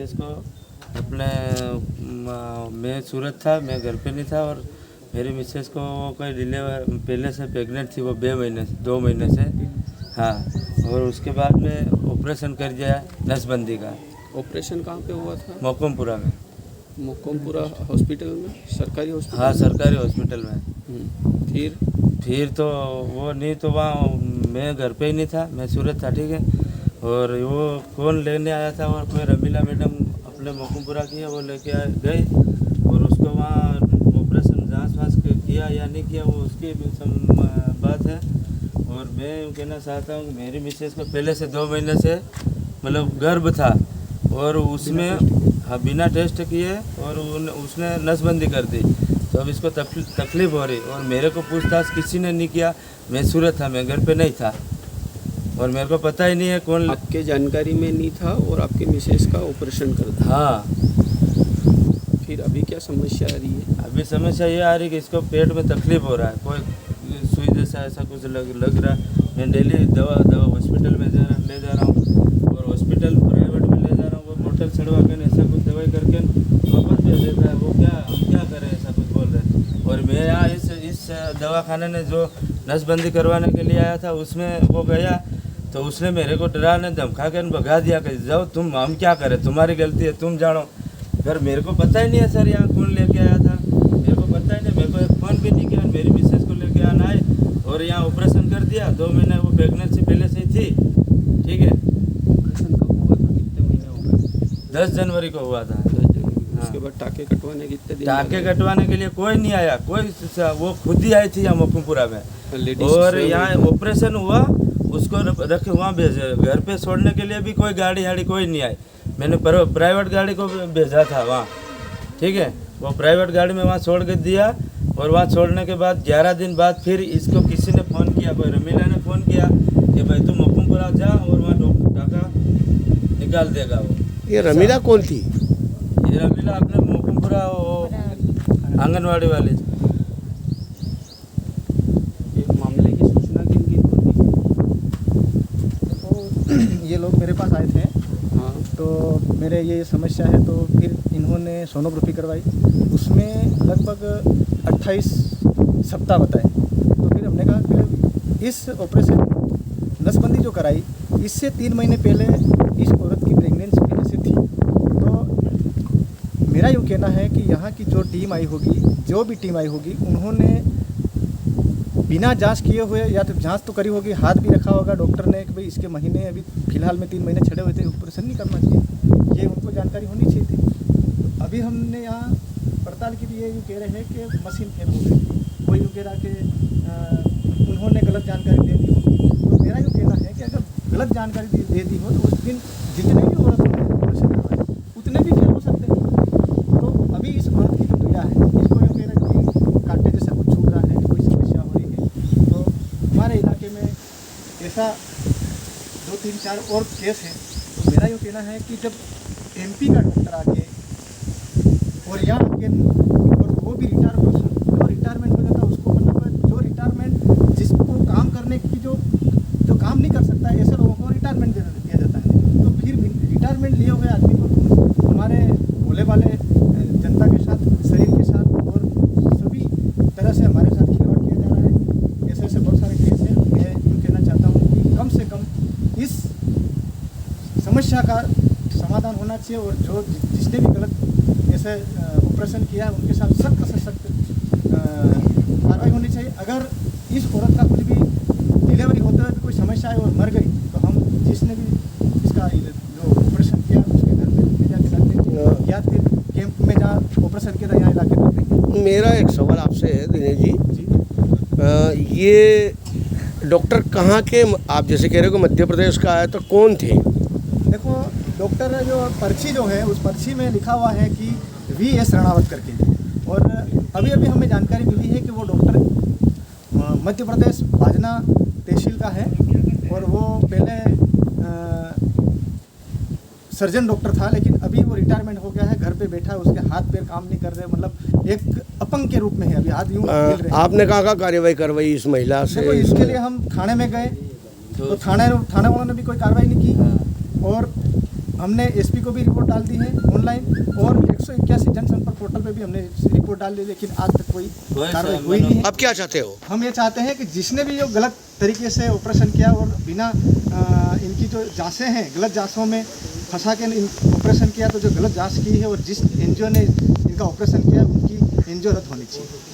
Mrs को अपने मैं सूरत था, मैं घर पे नहीं था और मेरी मिसेस को कोई डिलीवर पहले से प्रेग्नेंट थी, वो 2 महीने से। हाँ, और उसके बाद में ऑपरेशन कर दिया नसबंदी का। ऑपरेशन कहाँ पे हुआ था? मोकमपुरा में। मोकमपुरा हॉस्पिटल में, सरकारी हॉस्पिटल? हाँ, सरकारी हॉस्पिटल में। फिर तो वो नहीं तो वहाँ मैं घर पे ही नहीं था, मैं सूरत था, ठीक है। और वो कौन लेने आया था और कोई रमीला मैडम अपने मोकमपुरा की है, वो लेके गए और उसको वहाँ ऑपरेशन जांच वाँच किया या नहीं किया वो उसकी बात है। और मैं कहना चाहता हूँ कि मेरी मिसेस को पहले से 2 महीने से मतलब गर्भ था और उसमें हाँ बिना टेस्ट किए और उसने नसबंदी कर दी, तो अब इसको तकलीफ हो रही। और मेरे को पूछताछ किसी ने नहीं किया, मैं सूरत था, मैं घर पे नहीं था और मेरे को पता ही नहीं है कौन। आपके जानकारी में नहीं था और आपके मिसेस का ऑपरेशन कर दिया। हाँ, फिर अभी क्या समस्या आ रही है? अभी समस्या ये आ रही कि इसको पेट में तकलीफ हो रहा है, कोई सुई जैसा ऐसा कुछ लग रहा है। मैं डेली दवा हॉस्पिटल में ले जा रहा हूँ और हॉस्पिटल प्राइवेट में ले जा रहा हूँ, वो बोतल चढ़वा कर ऐसा कुछ दवाई करके वापस भेज देता है। वो हम क्या करें, ऐसा कुछ बोल रहे हैं। और मैं यहाँ इस दवाखाने ने जो नसबंदी करवाने के लिए आया था उसमें वो गया तो उसने मेरे को डराने धमका कर भगा दिया कि जाओ तुम, हम क्या करें, तुम्हारी गलती है, तुम जानो। फिर मेरे को पता ही नहीं है सर यहाँ कौन लेके आया था, मेरे को पता ही नहीं, मेरे को एक फ़ोन भी नहीं किया। मेरी मिसेस को लेके आना है और यहाँ ऑपरेशन कर दिया। 2 महीने वो प्रेगनेंसी पहले से ही थी, ठीक है। ऑपरेशन कब हुआ था, कितने महीने हो गए? 10 जनवरी को हुआ था। उसके बाद टाके कटवाने कितने दिन? टाके कटवाने के लिए कोई नहीं आया, वो खुद ही आई थी यहाँ मोकमपुरा में। और यहाँ ऑपरेशन हुआ, उसको रखे वहाँ भेजे, घर पे छोड़ने के लिए भी कोई गाड़ी कोई नहीं आई। मैंने प्राइवेट गाड़ी को भेजा था वहाँ, ठीक है। वो प्राइवेट गाड़ी में वहाँ छोड़ के दिया और वहाँ छोड़ने के बाद 11 दिन बाद फिर इसको किसी ने फ़ोन किया, कोई रमीला ने फ़ोन किया कि भाई तू मोकमपुरा जा और वहाँ टाका निकाल देगा वो। ये रमीला कौन थी? ये रमीला अपने मोकमपुरा आंगनवाड़ी वाली। मामले की सूचना किन को दी? तो ये लोग मेरे पास आए थे। हाँ, तो मेरे ये समस्या है, तो फिर इन्होंने सोनोग्राफी करवाई, उसमें लगभग 28 सप्ताह बताए। तो फिर हमने कहा कि इस ऑपरेशन नसबंदी जो कराई, इससे 3 महीने पहले इस औरत की प्रेगनेंसी पहले से थी। तो मेरा यूँ कहना है कि यहाँ की जो टीम आई होगी, जो भी टीम आई होगी, उन्होंने बिना जांच किए हुए, या तो जांच तो करी होगी, हाथ भी रखा होगा डॉक्टर ने कि भाई इसके महीने अभी फिलहाल में 3 महीने छड़े हुए थे, ऑपरेशन नहीं करना चाहिए, ये उनको जानकारी होनी चाहिए थी। अभी हमने यहाँ पड़ताल की, ये यूँ कह रहे हैं कि मशीन फेल हो गई थी, वो यूँ कह रहा कि उन्होंने गलत जानकारी दे दी होगी। तो मेरा यूँ कहना है कि अगर गलत जानकारी दे दी हो तो उस दिन जितने भी औरत ऑपरेशन करवाए उतने भी फेल हो सकते हैं। तो अभी इस औरत की जो पीड़ा है, इसको यूँ कह रहा है कि कांटे जैसा कुछ छूट रहा है, कोई समस्या हो रही है। तो हमारे इलाके में ऐसा 2, 3, 4 और केस है। तो मेरा यूँ कहना है कि जब MP का डॉक्टर आके और यहाँ आके और वो भी रिटायरमेंट हो जाता है, उसको मतलब जो रिटायरमेंट जिसको काम करने की जो काम नहीं कर सकता है, ऐसे लोगों को रिटायरमेंट दिया जाता है। तो फिर रिटायरमेंट लिए हुए आदमी को हमारे भोले वाले जनता के साथ, शरीर के साथ और सभी तरह से हमारे साथ खिलवाड़ किया जा रहा है। ऐसे बहुत सारे केस हैं। मैं यूँ कहना चाहता हूँ कि कम से कम इस समस्या का समाधान होना चाहिए और जो जिसने भी गलत ऐसे ऑपरेशन किया है उनके साथ सख्त से सख्त कार्रवाई होनी चाहिए। अगर इस औरत का कुछ भी डिलीवरी होते हुए भी कोई समस्या है और मर गई, तो हम जिसने भी इसका जो ऑपरेशन किया उसके घर में ले जाके रख देंगे या फिर कैंप में जहाँ ऑपरेशन किया था यहाँ इलाके में रख देंगे। मेरा एक सवाल आपसे है दिनेश जी, ये डॉक्टर कहाँ के, आप जैसे कह रहे हो मध्य प्रदेश का है, तो कौन थे? देखो, डॉक्टर जो पर्ची जो है उस पर्ची में लिखा हुआ है कि VS रणावत करके, और अभी हमें जानकारी मिली है कि वो डॉक्टर मध्य प्रदेश भाजना तहसील का है और वो पहले सर्जन डॉक्टर था, लेकिन अभी वो रिटायरमेंट हो गया है, घर पे बैठा है, उसके हाथ पैर काम नहीं कर रहे, मतलब एक अपंग के रूप में है, अभी हाथ यूँ हिल रहे हैं। आपने कहाँ कार्रवाई करवाई इस महिला से? देखो, इसके लिए हम थाने में गए तो थाने वालों ने भी कोई कार्रवाई नहीं की और हमने एसपी को भी रिपोर्ट डाल दी है ऑनलाइन, और 181 जनसंपर्क पोर्टल पे भी हमने रिपोर्ट डाल दी, लेकिन आज तक कोई कार्रवाई हुई नहीं है। अब क्या चाहते हो? हम ये चाहते हैं कि जिसने भी जो गलत तरीके से ऑपरेशन किया और बिना इनकी जो जांचें हैं, गलत जांचों में फंसा के ऑपरेशन किया, तो जो गलत जांच की है और जिस एनजीओ ने इनका ऑपरेशन किया उनकी एनजीओ रद्द होनी चाहिए।